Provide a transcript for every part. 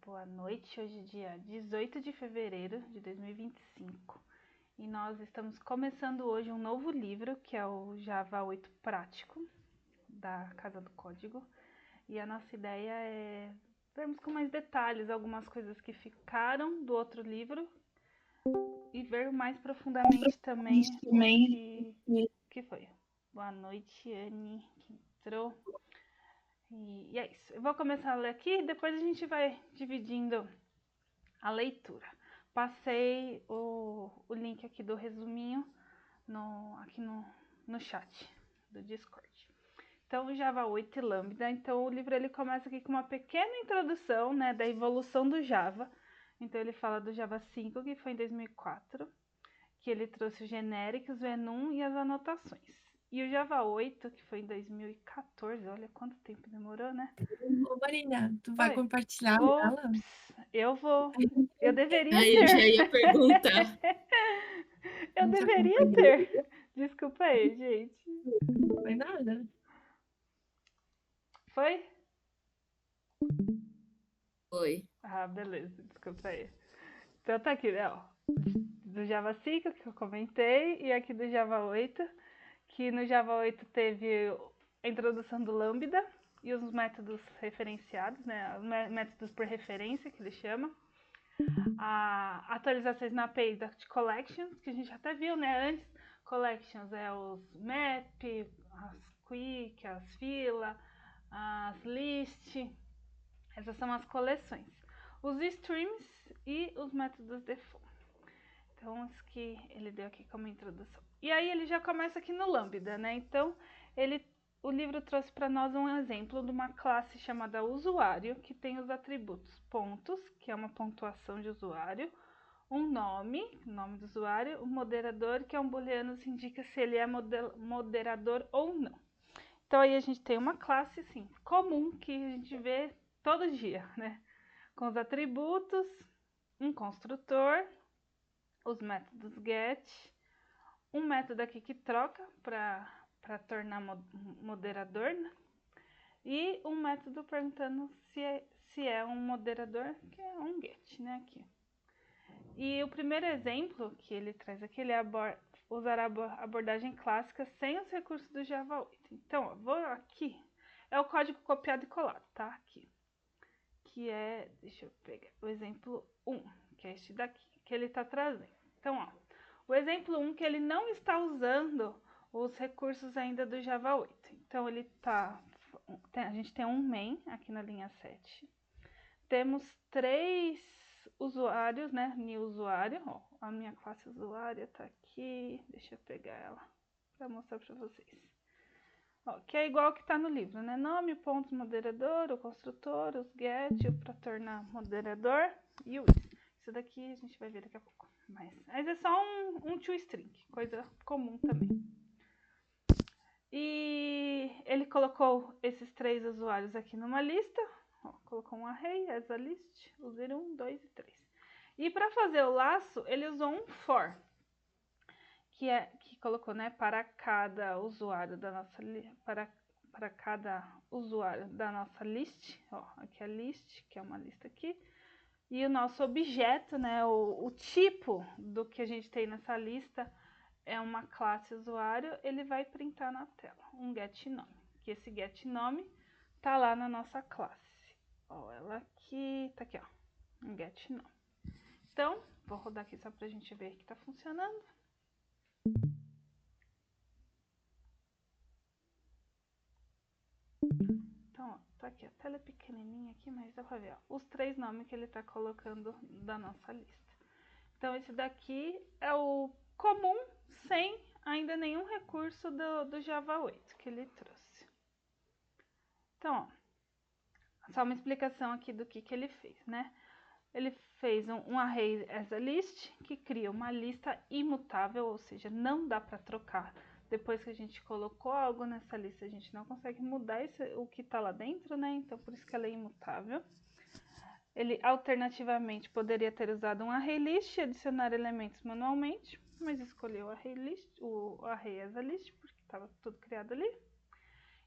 Boa noite, hoje é dia 18 de fevereiro de 2025 e nós estamos começando hoje um novo livro que é o Java 8 Prático da Casa do Código, e a nossa ideia é vermos com mais detalhes algumas coisas que ficaram do outro livro e ver mais profundamente também o que foi. Boa noite, Anne, que entrou. E é isso. Eu vou começar a ler aqui e depois a gente vai dividindo a leitura. Passei o link aqui do resuminho aqui no chat do Discord. Então, Java 8 e Lambda. Então, o livro ele começa aqui com uma pequena introdução, né, da evolução do Java. Então, ele fala do Java 5, que foi em 2004, que ele trouxe os genéricos, o enum e as anotações. E o Java 8, que foi em 2014, olha quanto tempo demorou, né? Ô, Marina, tu vai Oi. compartilhar ela? Eu vou. Eu deveria Aí eu ter. já ia perguntar. Eu Gente, deveria ter. Desculpa aí, gente. não foi nada. Foi? Oi. Ah, beleza. Desculpa aí. Então tá aqui, né? Ó, do Java 5 que eu comentei e aqui do Java 8, que no Java 8 teve a introdução do Lambda e os métodos referenciados, né? Os métodos por referência, que ele chama. Atualizações na API de Collections, que a gente até viu, né? Antes, Collections é os map, as quick, as fila, as list. Essas são as coleções. Os streams e os métodos default. Então, os que ele deu aqui como introdução. E aí ele já começa aqui no Lambda, né? Então, o livro trouxe para nós um exemplo de uma classe chamada usuário, que tem os atributos pontos, que é uma pontuação de usuário, um nome do usuário, um moderador, que é um booleano que indica se ele é moderador ou não. Então aí a gente tem uma classe assim, comum que a gente vê todo dia, né? Com os atributos, um construtor, os métodos get, um método aqui que troca para tornar moderador, né? E um método perguntando se é um moderador, que é um get, né? Aqui. E o primeiro exemplo que ele traz aqui, ele usar a abordagem clássica sem os recursos do Java 8. Então, ó, vou aqui, é o código copiado e colado, tá? Aqui. Que é, deixa eu pegar o exemplo 1, que é este daqui, que ele está trazendo. Então, ó, o exemplo 1 que ele não está usando os recursos ainda do Java 8. Então, a gente tem um main aqui na linha 7. Temos 3 usuários, né? New usuário, ó, a minha classe usuária tá aqui. Deixa eu pegar ela para mostrar para vocês. Ó, que é igual que está no livro, né? Nome, pontos, moderador, o construtor, os get, o para tornar moderador e o is. Isso daqui a gente vai ver daqui a pouco. Mas é só um toString, coisa comum também. E ele colocou esses 3 usuários aqui numa lista. Ó, colocou um array, as a list, user 1, 2 e 3. E para fazer o laço, ele usou um for, que colocou, né, para cada usuário da nossa para cada usuário da nossa list, ó, aqui é a list, que é uma lista aqui, e o nosso objeto, né, o tipo do que a gente tem nessa lista é uma classe usuário, ele vai printar na tela um get nome, que esse get nome tá lá na nossa classe. Ó, ela aqui, tá aqui, ó, um get nome. Então, vou rodar aqui só pra gente ver que tá funcionando. Então, ó, tá aqui, a tela é pequenininha aqui, mas dá pra ver, ó, os 3 nomes que ele tá colocando da nossa lista. Então, esse daqui é o comum, sem ainda nenhum recurso do Java 8 que ele trouxe. Então, ó, só uma explicação aqui do que ele fez, né? Ele fez um array as a list, que cria uma lista imutável, ou seja, não dá para trocar. Depois que a gente colocou algo nessa lista, a gente não consegue mudar o que está lá dentro, né? Então, por isso que ela é imutável. Ele, alternativamente, poderia ter usado um array list e adicionar elementos manualmente, mas escolheu o array as a list, porque estava tudo criado ali.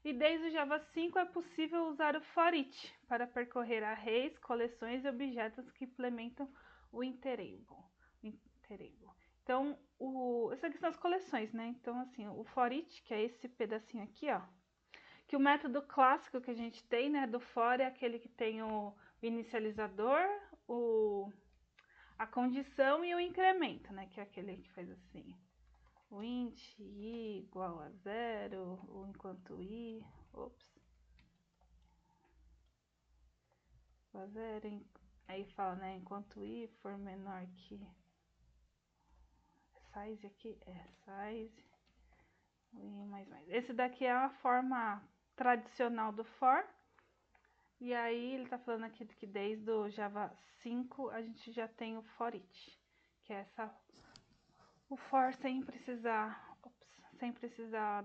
E desde o Java 5 é possível usar o for each para percorrer arrays, coleções e objetos que implementam o interable. Então, essas aqui são as coleções, né? Então, assim, o for each, que é esse pedacinho aqui, ó, que o método clássico que a gente tem, né, do for é aquele que tem o inicializador, a condição e o incremento, né, que é aquele que faz assim, o int i igual a 0, o enquanto i, igual a 0, aí fala, né, enquanto i for menor que size aqui, size, i mais. Esse daqui é a forma tradicional do for. E aí ele tá falando aqui que desde o Java 5 a gente já tem o for each, que é o for sem precisar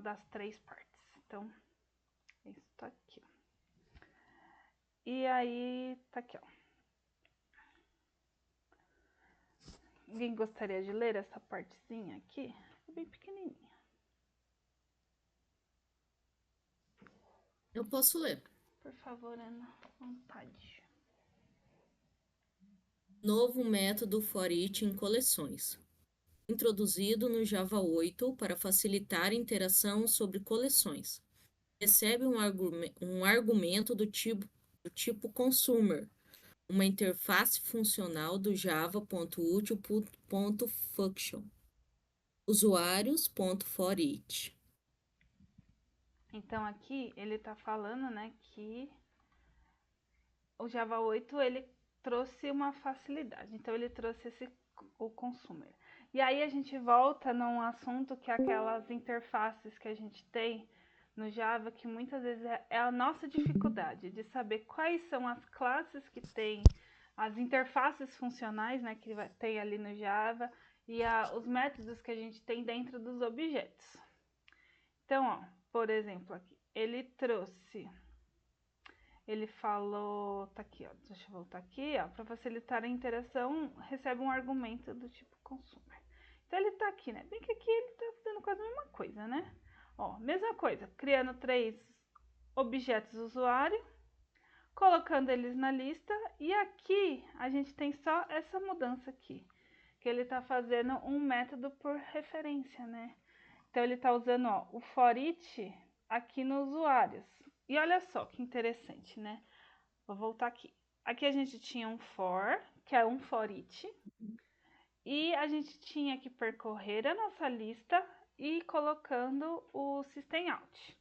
das 3 partes. Então, isso tá aqui. E aí tá aqui, ó. Alguém gostaria de ler essa partezinha aqui? É bem pequenininha. Eu posso ler. Por favor, Ana, vontade. Novo método for each em coleções. Introduzido no Java 8 para facilitar a interação sobre coleções. Recebe um argumento do tipo consumer, uma interface funcional do java.util.function. Usuários.foreach. Então aqui ele tá falando, né, que o Java 8 ele trouxe uma facilidade. Então ele trouxe o consumer. E aí a gente volta num assunto que é aquelas interfaces que a gente tem no Java, que muitas vezes é a nossa dificuldade de saber quais são as classes que tem, as interfaces funcionais, né, que tem ali no Java, e os métodos que a gente tem dentro dos objetos. Então, ó, por exemplo, aqui, ele falou, tá aqui, ó, deixa eu voltar aqui, ó, para facilitar a interação, recebe um argumento do tipo consumer. Então ele tá aqui, né? Bem que aqui ele tá fazendo quase a mesma coisa, né? Ó, mesma coisa, criando 3 objetos usuário, colocando eles na lista, e aqui a gente tem só essa mudança aqui, que ele tá fazendo um método por referência, né? Então ele tá usando, ó, o for each aqui nos usuários. E olha só que interessante, né? Vou voltar aqui. Aqui a gente tinha um for, que é um for each, e a gente tinha que percorrer a nossa lista e ir colocando o system out.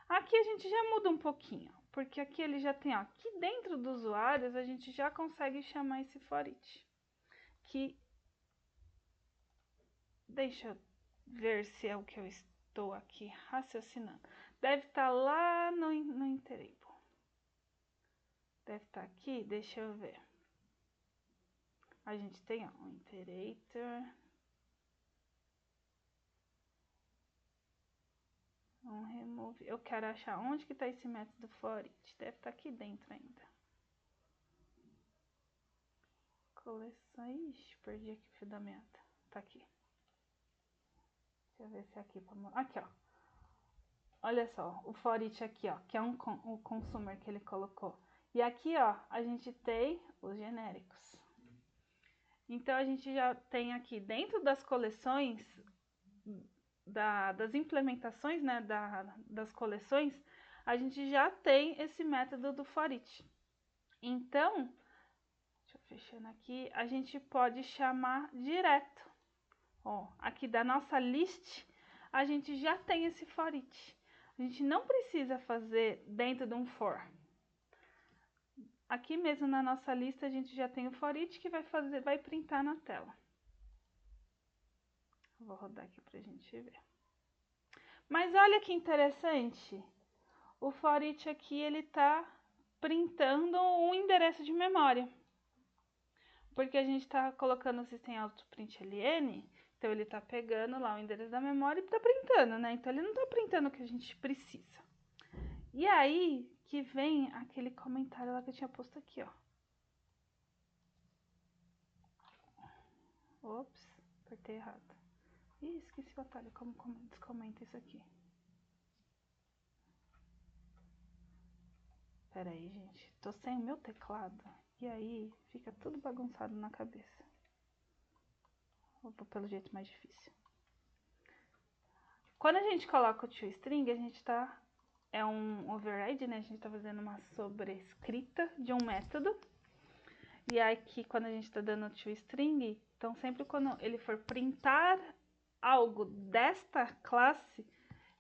Aqui a gente já muda um pouquinho, porque aqui ele já tem, ó, aqui dentro dos usuários a gente já consegue chamar esse for each. Que deixa eu ver se é o que eu estou aqui raciocinando. Deve estar lá no interable. Deve estar aqui, deixa eu ver. A gente tem, ó, um iterator, um remove. Eu quero achar onde que está esse método for each. Deve estar aqui dentro ainda. Coleção. Ixi, perdi aqui o fio da meada. Tá aqui. Deixa eu ver se é aqui. Aqui, ó. Olha só, o for each aqui, ó, que é o consumer que ele colocou. E aqui, ó, a gente tem os genéricos. Então, a gente já tem aqui dentro das coleções, das implementações, né, das coleções, a gente já tem esse método do for each. Então, deixa eu fechando aqui, a gente pode chamar direto. Ó, aqui da nossa list, a gente já tem esse for each. A gente não precisa fazer dentro de um for. Aqui mesmo na nossa lista a gente já tem o for each que vai printar na tela. Vou rodar aqui pra gente ver. Mas olha que interessante. O for each aqui ele tá printando um endereço de memória. Porque a gente tá colocando o system out println, então ele tá pegando lá o endereço da memória e tá printando, né? Então ele não tá printando o que a gente precisa. E aí que vem aquele comentário lá que eu tinha posto aqui, ó. Ops, apertei errado. Ih, esqueci o atalho, como descomenta isso aqui. Pera aí, gente. Tô sem o meu teclado. E aí fica tudo bagunçado na cabeça. Vou pelo jeito mais difícil. Quando a gente coloca o toString, a gente tá... É um override, né? A gente tá fazendo uma sobrescrita de um método. E aqui, quando a gente tá dando o toString, então sempre quando ele for printar algo desta classe,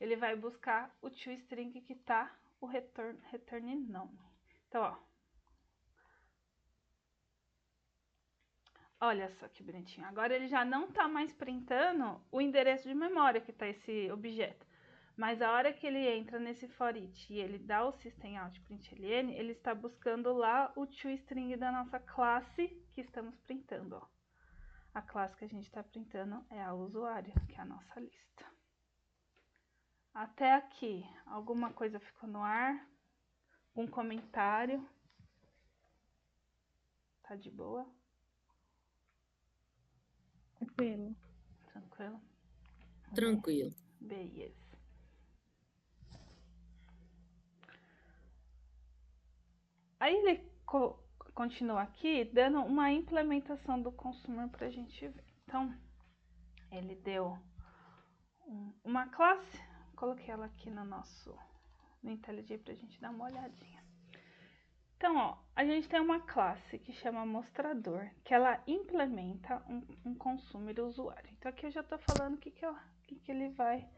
ele vai buscar o toString que tá o return nome. Então, ó. Olha só que bonitinho. Agora ele já não tá mais printando o endereço de memória que tá esse objeto. Mas a hora que ele entra nesse foreach e ele dá o systemout.println, ele está buscando lá o toString da nossa classe que estamos printando, ó. A classe que a gente está printando é a usuário, que é a nossa lista. Até aqui, alguma coisa ficou no ar? Um comentário? Tá de boa? Tranquilo. Tranquilo? Tranquilo. Beleza. Aí ele continua aqui dando uma implementação do consumer para a gente ver. Então, ele deu uma classe, coloquei ela aqui no IntelliJ para a gente dar uma olhadinha. Então, ó, a gente tem uma classe que chama mostrador, que ela implementa um consumer usuário. Então, aqui eu já estou falando o que ele vai...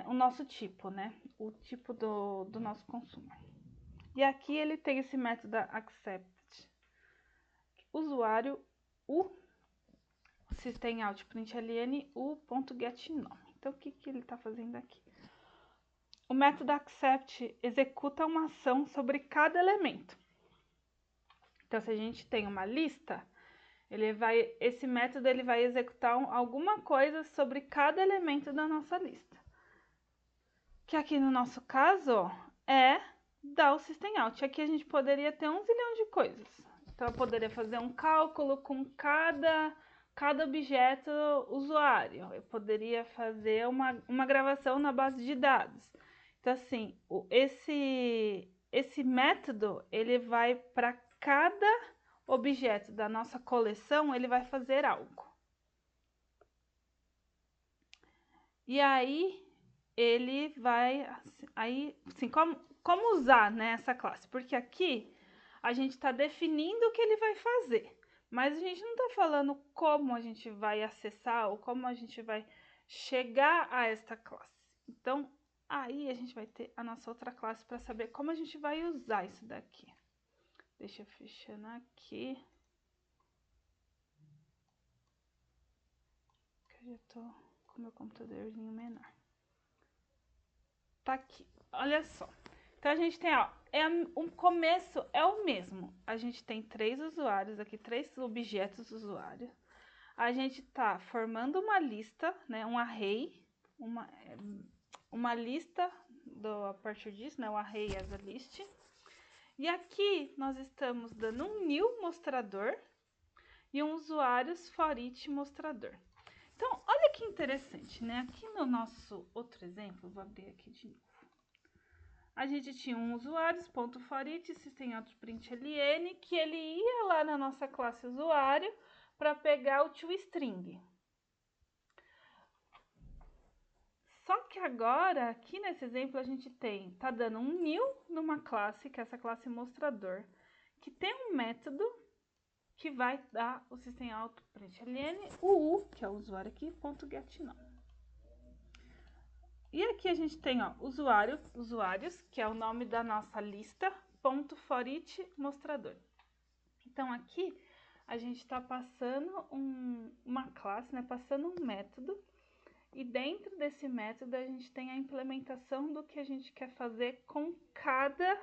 O nosso tipo, né? O tipo do nosso consumer. E aqui ele tem esse método accept usuário, o systemout.println, o.getNome. Então, o que ele está fazendo aqui? O método accept executa uma ação sobre cada elemento. Então, se a gente tem uma lista, esse método ele vai executar alguma coisa sobre cada elemento da nossa lista. Que aqui no nosso caso, ó, é dar o systemout. Aqui a gente poderia ter 1 zilhão de coisas. Então, eu poderia fazer um cálculo com cada objeto usuário. Eu poderia fazer uma gravação na base de dados. Então, assim, esse método, ele vai para cada objeto da nossa coleção, ele vai fazer algo. E aí, ele vai... assim, como usar, né, essa classe? Porque aqui a gente está definindo o que ele vai fazer, mas a gente não está falando como a gente vai acessar ou como a gente vai chegar a esta classe. Então, aí a gente vai ter a nossa outra classe para saber como a gente vai usar isso daqui. Deixa eu fechando aqui. Que eu já tô com meu computadorzinho menor. Tá aqui, olha só. Então, a gente tem, ó, o começo é o mesmo. A gente tem 3 usuários aqui, 3 objetos usuários. A gente tá formando uma lista, né, um array, uma lista a partir disso, né, o array as a list. E aqui nós estamos dando um new mostrador e um usuários for each mostrador. Então, olha que interessante, né? Aqui no nosso outro exemplo, vou abrir aqui de novo. A gente tinha um usuários.forEach systemout.println, que ele ia lá na nossa classe usuário para pegar o toString. Só que agora, aqui nesse exemplo, a gente tá dando um new numa classe, que é essa classe mostrador, que tem um método que vai dar o systemout.println, o u, que é o usuário aqui, .getNome. E aqui a gente tem, ó, usuários, que é o nome da nossa lista, .forEach mostrador. Então, aqui a gente está passando uma classe, né, passando um método, e dentro desse método a gente tem a implementação do que a gente quer fazer com cada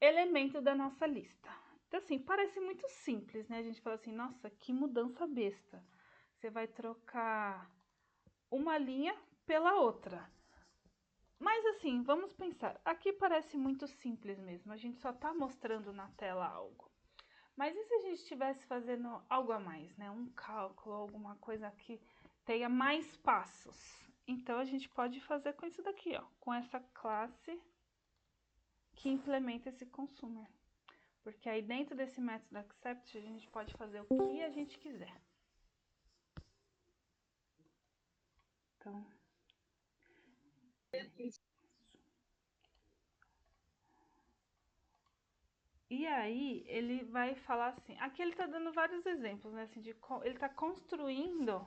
elemento da nossa lista. Então, assim, parece muito simples, né? A gente fala assim, nossa, que mudança besta. Você vai trocar uma linha pela outra. Mas assim, vamos pensar, aqui parece muito simples mesmo, a gente só está mostrando na tela algo. Mas e se a gente estivesse fazendo algo a mais, né? Um cálculo, alguma coisa que tenha mais passos. Então, a gente pode fazer com isso daqui, ó, com essa classe que implementa esse consumer. Porque aí dentro desse método accept a gente pode fazer o que a gente quiser. Então, e aí ele vai falar assim, aqui ele está dando vários exemplos, né? Assim, ele está construindo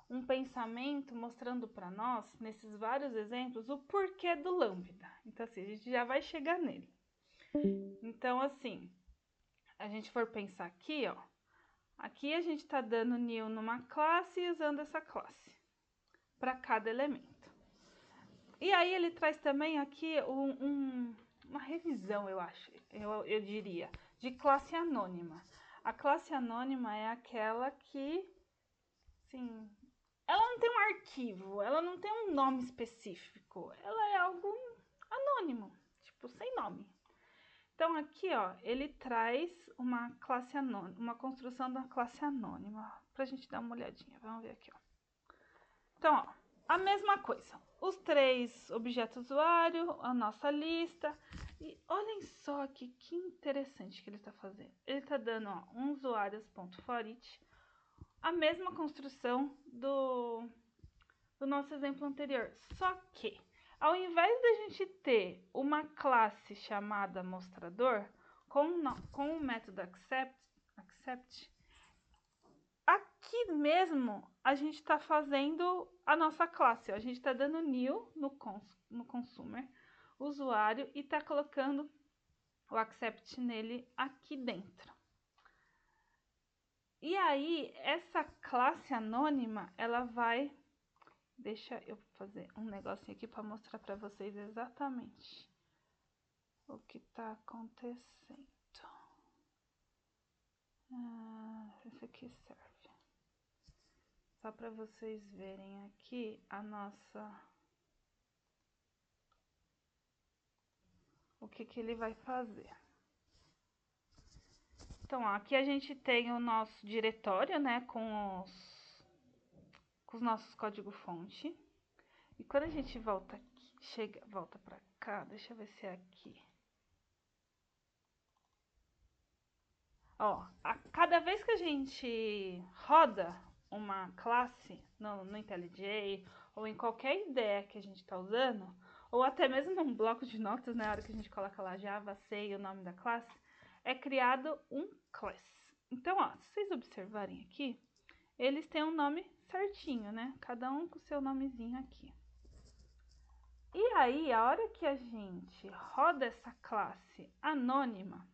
um pensamento mostrando para nós, nesses vários exemplos, o porquê do lambda. Então, assim, a gente já vai chegar nele. Então, assim, a gente for pensar aqui, ó, aqui a gente está dando new numa classe e usando essa classe para cada elemento. E aí ele traz também aqui uma revisão, eu acho, eu diria, de classe anônima. A classe anônima é aquela que, sim, ela não tem um arquivo, ela não tem um nome específico, ela é algo anônimo, tipo, sem nome. Então aqui, ó, ele traz uma classe anônima, uma construção da classe anônima, pra gente dar uma olhadinha, vamos ver aqui, ó. Então, ó, a mesma coisa, os 3 objetos usuário, a nossa lista, e olhem só aqui que interessante que ele está fazendo. Ele está dando, ó, um usuários.foreach, a mesma construção do nosso exemplo anterior, só que ao invés da gente ter uma classe chamada mostrador com o método accept, aqui mesmo a gente está fazendo a nossa classe, ó. A gente está dando new no consumer, usuário, e está colocando o accept nele aqui dentro. E aí, essa classe anônima, ela vai... Deixa eu fazer um negocinho aqui para mostrar para vocês exatamente o que está acontecendo. Esse aqui serve. Só para vocês verem aqui a nossa... O que ele vai fazer. Então, ó, aqui a gente tem o nosso diretório, né, com os nossos código-fonte. E quando a gente volta aqui, volta para cá, deixa eu ver se é aqui. Ó, cada vez que a gente roda uma classe no IntelliJ ou em qualquer ideia que a gente está usando, ou até mesmo num bloco de notas, na hora que a gente coloca lá Java, C e o nome da classe, é criado um class. Então, ó, se vocês observarem aqui, eles têm um nome certinho, né? Cada um com o seu nomezinho aqui. E aí, a hora que a gente roda essa classe anônima,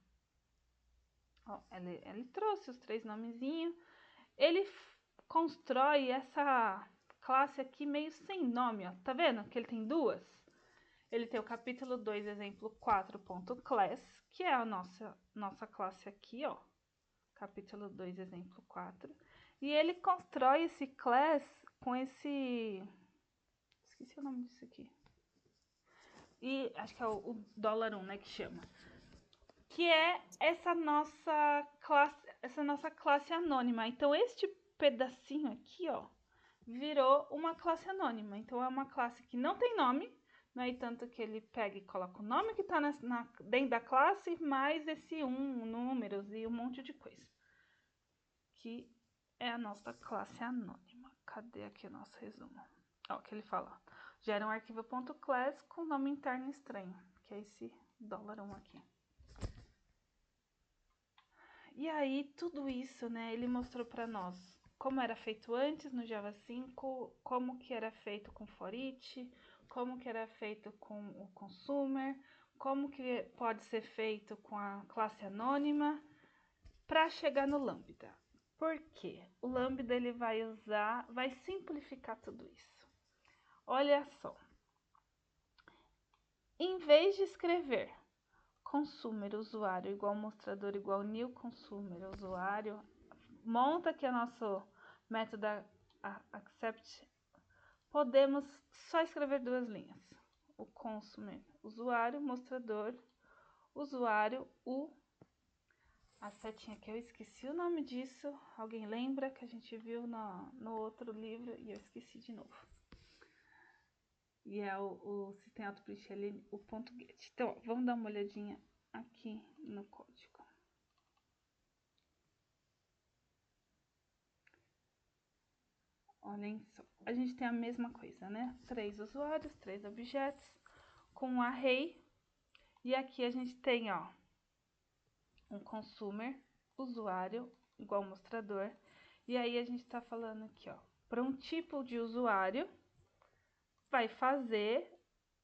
ó, ele trouxe os 3 nomezinhos, ele constrói essa classe aqui meio sem nome, ó. Tá vendo que ele tem 2? Ele tem o capítulo 2, exemplo 4.class, que é a nossa classe aqui, ó. Capítulo 2, exemplo 4. E ele constrói esse class com esse... Esqueci o nome disso aqui. E acho que é o $1, né, que chama. Que é essa nossa classe anônima. Então, este pedacinho aqui, ó, virou uma classe anônima. Então, é uma classe que não tem nome, né? E tanto que ele pega e coloca o nome que está dentro da classe, mais esse números e um monte de coisa. Que é a nossa classe anônima. Cadê aqui o nosso resumo? Ó, que ele fala, gera um arquivo .class com nome interno estranho, que é esse $1 aqui. E aí, tudo isso, né, ele mostrou para nós como era feito antes no Java 5, como que era feito com foreach, como que era feito com o consumer, como que pode ser feito com a classe anônima, para chegar no Lambda. Por quê? O Lambda ele vai simplificar tudo isso. Olha só. Em vez de escrever consumer usuário igual mostrador igual new consumer usuário, monta aqui o nosso método accept, podemos só escrever 2 linhas. O consumer usuário, mostrador, usuário, a setinha aqui, eu esqueci o nome disso, alguém lembra que a gente viu no outro livro e eu esqueci de novo. E é o system out print ln, o ponto .get. Então, ó, vamos dar uma olhadinha aqui no código. Olhem só, a gente tem a mesma coisa, né? 3 usuários, 3 objetos, com um array. E aqui a gente tem, ó, um consumer, usuário, igual mostrador. E aí a gente tá falando aqui, ó, para um tipo de usuário, vai fazer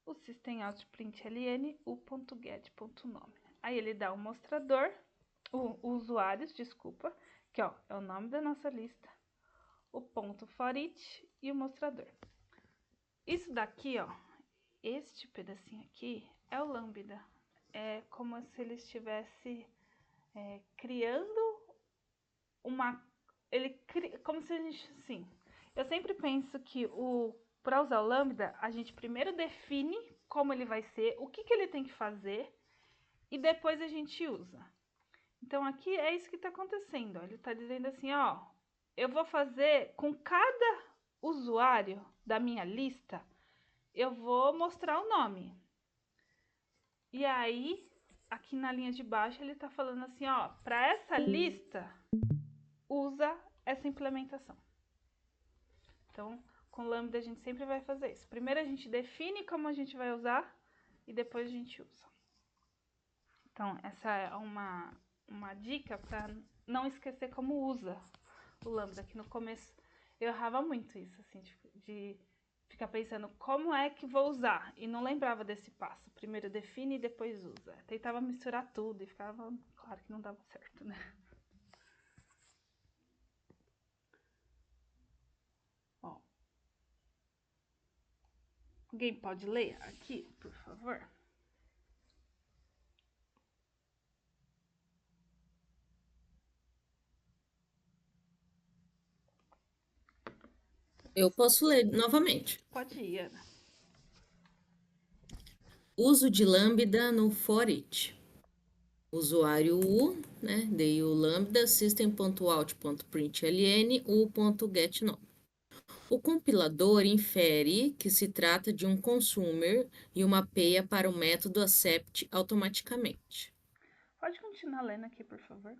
o systemoutprintln, o.get.nome. Aí ele dá o mostrador, o usuários, desculpa, que ó, é o nome da nossa lista, o ponto .foreach e o mostrador. Isso daqui, ó, este pedacinho aqui é o lambda. É como se ele estivesse criando uma... como se a gente... Assim, eu sempre penso que para usar o lambda, a gente primeiro define como ele vai ser, o que ele tem que fazer, e depois a gente usa. Então, aqui é isso que está acontecendo. Ó. Ele está dizendo assim, ó, eu vou fazer com cada usuário da minha lista, eu vou mostrar o nome. E aí, aqui na linha de baixo, ele está falando assim, ó, para essa lista, usa essa implementação. Então, com Lambda a gente sempre vai fazer isso. Primeiro a gente define como a gente vai usar e depois a gente usa. Então, essa é uma dica para não esquecer como usa o Lambda, que no começo eu errava muito isso, assim, de ficar pensando como é que vou usar e não lembrava desse passo. Primeiro define e depois usa. Tentava misturar tudo e ficava, claro que não dava certo, né? Ó. Alguém pode ler aqui, por favor? Eu posso ler novamente. Pode ir, Ana. Uso de lambda no foreach. Usuário U, né? Daí o lambda system.out.println u.getNome. O compilador infere que se trata de um consumer e uma peia para o método accept automaticamente. Pode continuar lendo aqui, por favor.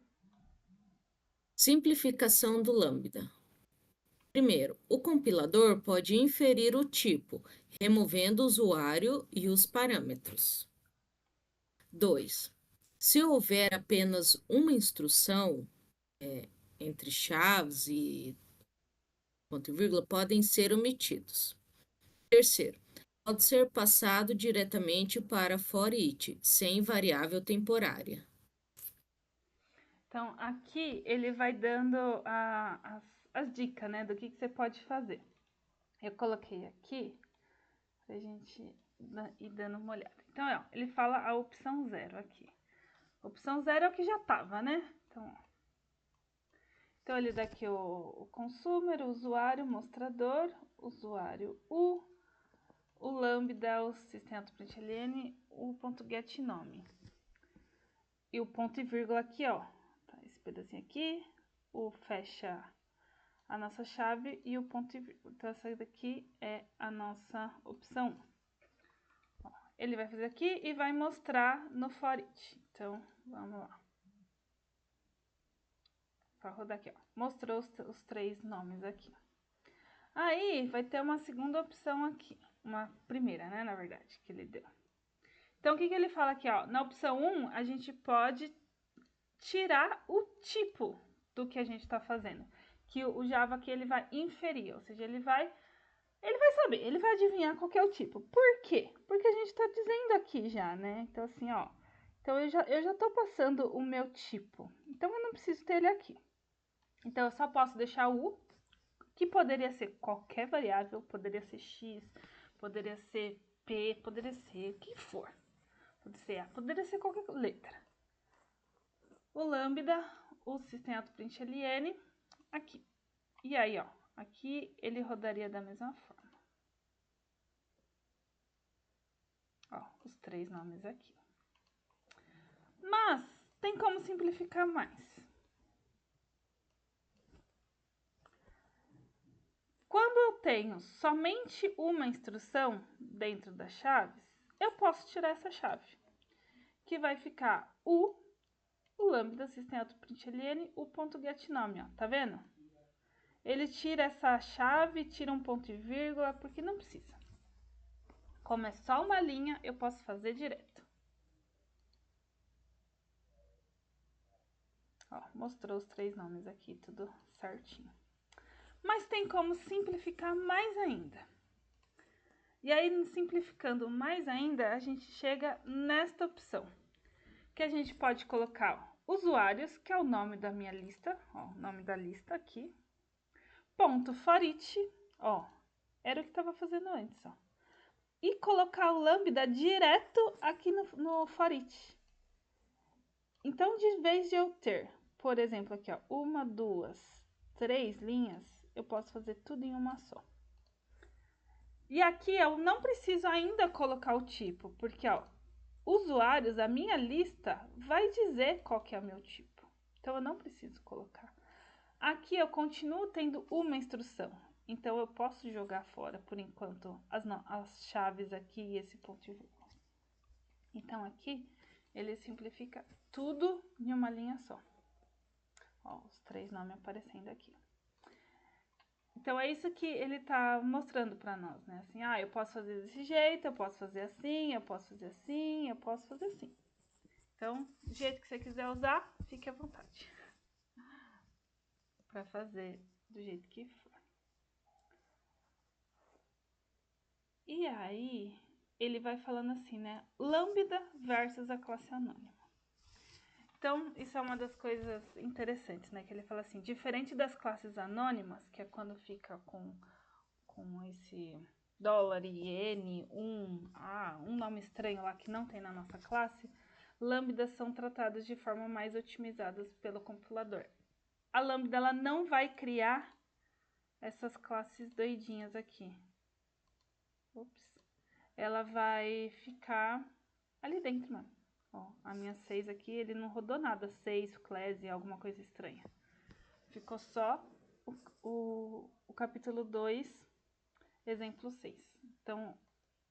Simplificação do lambda. Primeiro, o compilador pode inferir o tipo, removendo o usuário e os parâmetros. 2. Se houver apenas uma instrução, entre chaves e ponto e vírgula, podem ser omitidos. Terceiro, pode ser passado diretamente para for each, sem variável temporária. Então, aqui ele vai dando as dicas, né, do que você pode fazer. Eu coloquei aqui pra gente ir dando uma olhada. Então, ó, ele fala a opção 0 aqui. A opção 0 é o que já tava, né? Então ele dá aqui o consumer, o usuário, o mostrador, usuário U, o lambda, o system.println, o .getNome. E o ponto e vírgula aqui, ó. Tá, esse pedacinho aqui, o fecha a nossa chave e o ponto e vírgula. Então, essa daqui é a nossa opção 1. Ó, ele vai fazer aqui e vai mostrar no for each. Então, vamos lá. Só rodar aqui, ó. Mostrou os 3 nomes aqui. Aí, vai ter uma segunda opção aqui. Uma primeira, né, na verdade, que ele deu. Então, o que ele fala aqui, ó? Na opção 1, a gente pode tirar o tipo do que a gente está fazendo. Que o Java aqui ele vai inferir, ou seja, ele vai saber, ele vai adivinhar qual que é o tipo. Por quê? Porque a gente está dizendo aqui já, né? Então, assim, ó. Então, eu já estou passando o meu tipo. Então, eu não preciso ter ele aqui. Então, eu só posso deixar o U, que poderia ser qualquer variável, poderia ser X, poderia ser P, poderia ser o que for. Pode ser A, poderia ser qualquer letra. O lambda, o system.out.println, aqui. E aí, ó, aqui ele rodaria da mesma forma. Ó, os 3 nomes aqui. Mas tem como simplificar mais. Quando eu tenho somente uma instrução dentro das chaves, eu posso tirar essa chave, que vai ficar o lambda system.out.println, o.getNome, ó, tá vendo? Ele tira essa chave, tira um ponto e vírgula, porque não precisa. Como é só uma linha, eu posso fazer direto. Ó, mostrou os 3 nomes aqui, tudo certinho. Mas tem como simplificar mais ainda. E aí, simplificando mais ainda, a gente chega nesta opção, que a gente pode colocar usuários, que é o nome da minha lista, ó, o nome da lista aqui, ponto for each, ó, era o que estava fazendo antes, ó, e colocar o lambda direto aqui no for each. Então, de vez de eu ter, por exemplo, aqui, ó, 1, 2, 3 linhas, eu posso fazer tudo em uma só. E aqui eu não preciso ainda colocar o tipo, porque, ó, usuários, a minha lista vai dizer qual que é o meu tipo. Então, eu não preciso colocar. Aqui eu continuo tendo uma instrução. Então, eu posso jogar fora, por enquanto, as chaves aqui e esse ponto e vírgula. Então, aqui, ele simplifica tudo em uma linha só. Ó, os 3 nomes aparecendo aqui. Então, é isso que ele tá mostrando para nós, né? Assim, eu posso fazer desse jeito, eu posso fazer assim, eu posso fazer assim, eu posso fazer assim. Então, do jeito que você quiser usar, fique à vontade para fazer do jeito que for. E aí, ele vai falando assim, né? Lambda versus a classe anônima. Então, isso é uma das coisas interessantes, né? Que ele fala assim, diferente das classes anônimas, que é quando fica com esse dólar, iene, um nome estranho lá que não tem na nossa classe, lambdas são tratadas de forma mais otimizadas pelo compilador. A lambda, ela não vai criar essas classes doidinhas aqui. Ups. Ela vai ficar ali dentro, mano. Ó, a minha 6 aqui, ele não rodou nada. 6, classe, alguma coisa estranha. Ficou só o capítulo 2, exemplo 6. Então,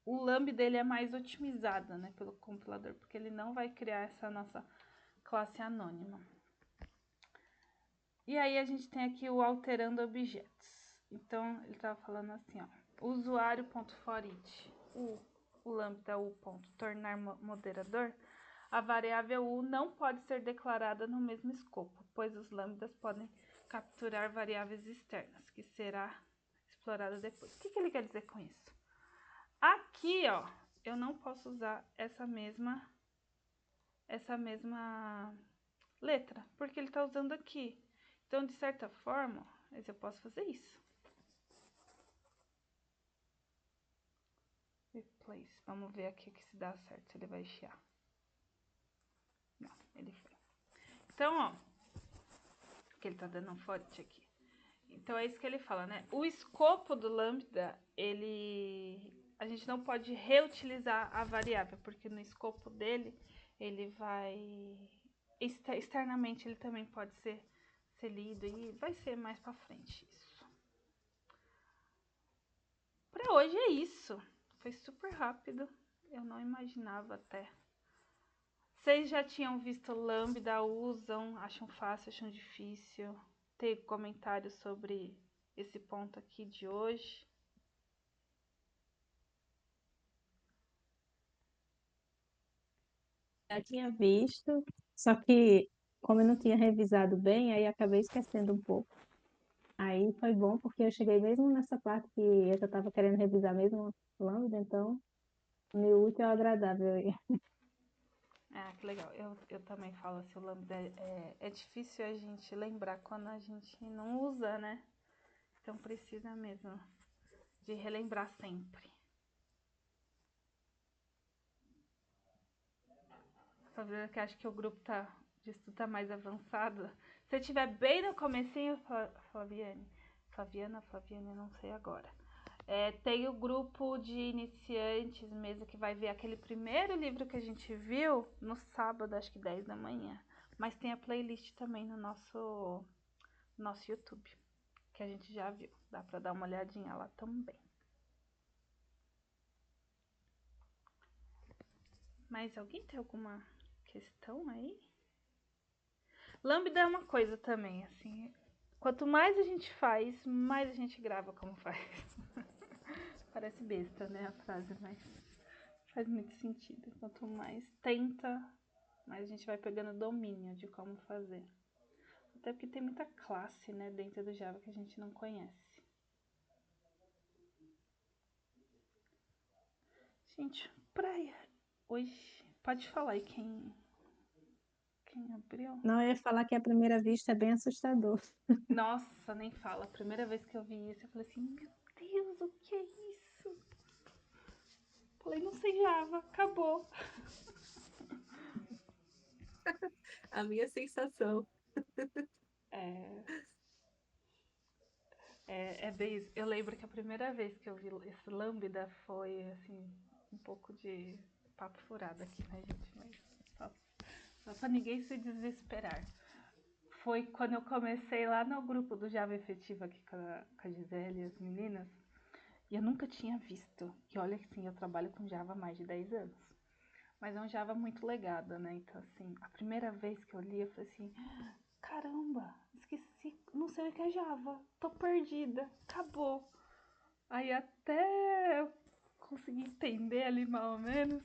o lamb dele é mais otimizado, né, pelo compilador, porque ele não vai criar essa nossa classe anônima. E aí, a gente tem aqui o alterando objetos. Então, ele estava falando assim, ó, usuário.forEach, o lambda u.tornar moderador, a variável u não pode ser declarada no mesmo escopo, pois os lambdas podem capturar variáveis externas, que será explorada depois. O que ele quer dizer com isso? Aqui, ó, eu não posso usar essa mesma letra, porque ele está usando aqui. Então, de certa forma, eu posso fazer isso. Replace. Vamos ver aqui que se dá certo, se ele vai chiar. Não, ele foi. Então, ó, que ele tá dando um forte aqui. Então, é isso que ele fala, né? O escopo do lambda, a gente não pode reutilizar a variável, porque no escopo dele, ele vai... Externamente, ele também pode ser lido e vai ser mais pra frente isso. Pra hoje é isso. Foi super rápido. Eu não imaginava até. Vocês já tinham visto lambda, usam, acham fácil, acham difícil? Tem comentários sobre esse ponto aqui de hoje? Já tinha visto, só que como eu não tinha revisado bem, aí acabei esquecendo um pouco. Aí foi bom porque eu cheguei mesmo nessa parte que eu já estava querendo revisar mesmo Lambda, então meu útil é o agradável aí. Ah, que legal. Eu também falo assim, o lambda é difícil a gente lembrar quando a gente não usa, né? Então precisa mesmo de relembrar sempre. Só ver que acho que o grupo de estudo tá mais avançado. Se estiver bem no comecinho, Flaviana, eu não sei agora. Tem o grupo de iniciantes mesmo, que vai ver aquele primeiro livro que a gente viu no sábado, acho que 10 da manhã. Mas tem a playlist também no nosso YouTube, que a gente já viu. Dá para dar uma olhadinha lá também. Mas alguém tem alguma questão aí? Lambda é uma coisa também, assim. Quanto mais a gente faz, mais a gente grava como faz. Parece besta, né, a frase, mas faz muito sentido. Quanto mais tenta, mais a gente vai pegando domínio de como fazer. Até porque tem muita classe, né, dentro do Java que a gente não conhece. Gente, praia. Hoje, pode falar aí quem abriu. Não, eu ia falar que à primeira vista é bem assustador. Nossa, nem fala. A primeira vez que eu vi isso, eu falei assim, meu Deus, o que é isso? Falei, não sei Java, acabou. A minha sensação. É bem isso. Eu lembro que a primeira vez que eu vi esse Lambda foi, assim, um pouco de papo furado aqui, né, gente? Mas só pra ninguém se desesperar. Foi quando eu comecei lá no grupo do Java Efetivo aqui com a Gisele e as meninas. E eu nunca tinha visto. E olha que sim, eu trabalho com Java há mais de 10 anos. Mas é um Java muito legado, né? Então, assim, a primeira vez que eu li, eu falei assim, caramba, esqueci, não sei o que é Java, tô perdida, acabou. Aí até eu consegui entender ali mais ou menos.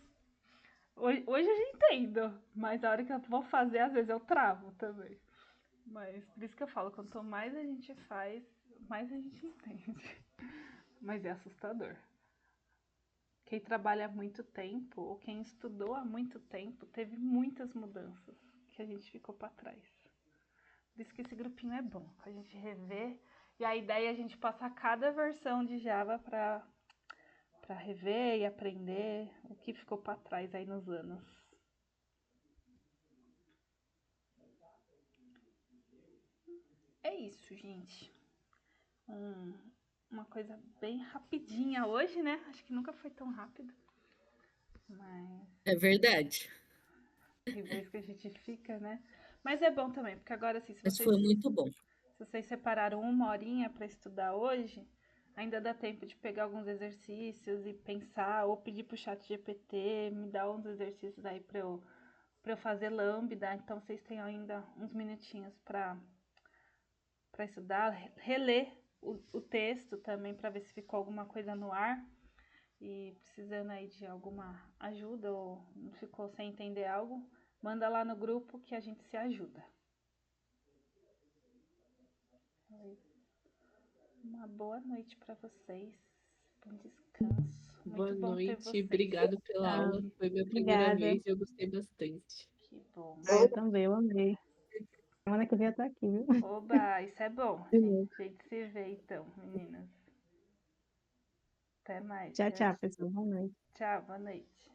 Hoje eu já entendo, mas a hora que eu vou fazer, às vezes eu travo também. Mas por isso que eu falo, quanto mais a gente faz, mais a gente entende. Mas é assustador. Quem trabalha há muito tempo, ou quem estudou há muito tempo, teve muitas mudanças que a gente ficou para trás. Por isso que esse grupinho é bom, a gente rever. E a ideia é a gente passar cada versão de Java para rever e aprender o que ficou para trás aí nos anos. É isso, gente. Uma coisa bem rapidinha hoje, né? Acho que nunca foi tão rápido. Mas É verdade. tem vezes que a gente fica, né? Mas é bom também, porque agora assim, Mas foi muito bom. se vocês separaram uma horinha para estudar hoje, ainda dá tempo de pegar alguns exercícios e pensar, ou pedir pro chat GPT, me dar uns exercícios aí para eu fazer lambda. Então vocês têm ainda uns minutinhos para estudar, reler o texto também para ver se ficou alguma coisa no ar. E precisando aí de alguma ajuda ou não ficou sem entender algo, manda lá no grupo que a gente se ajuda. Uma boa noite para vocês. Bom descanso. Boa Muito bom ter noite, vocês. obrigado pela Ah, aula. Foi minha primeira obrigada. vez e eu gostei bastante. Que bom. Eu também, eu amei. Semana que vem eu tô aqui, viu? Oba, isso é bom. De novo. A gente se vê então, meninas. Até mais. Tchau, tchau, pessoal. Boa noite. Tchau, boa noite.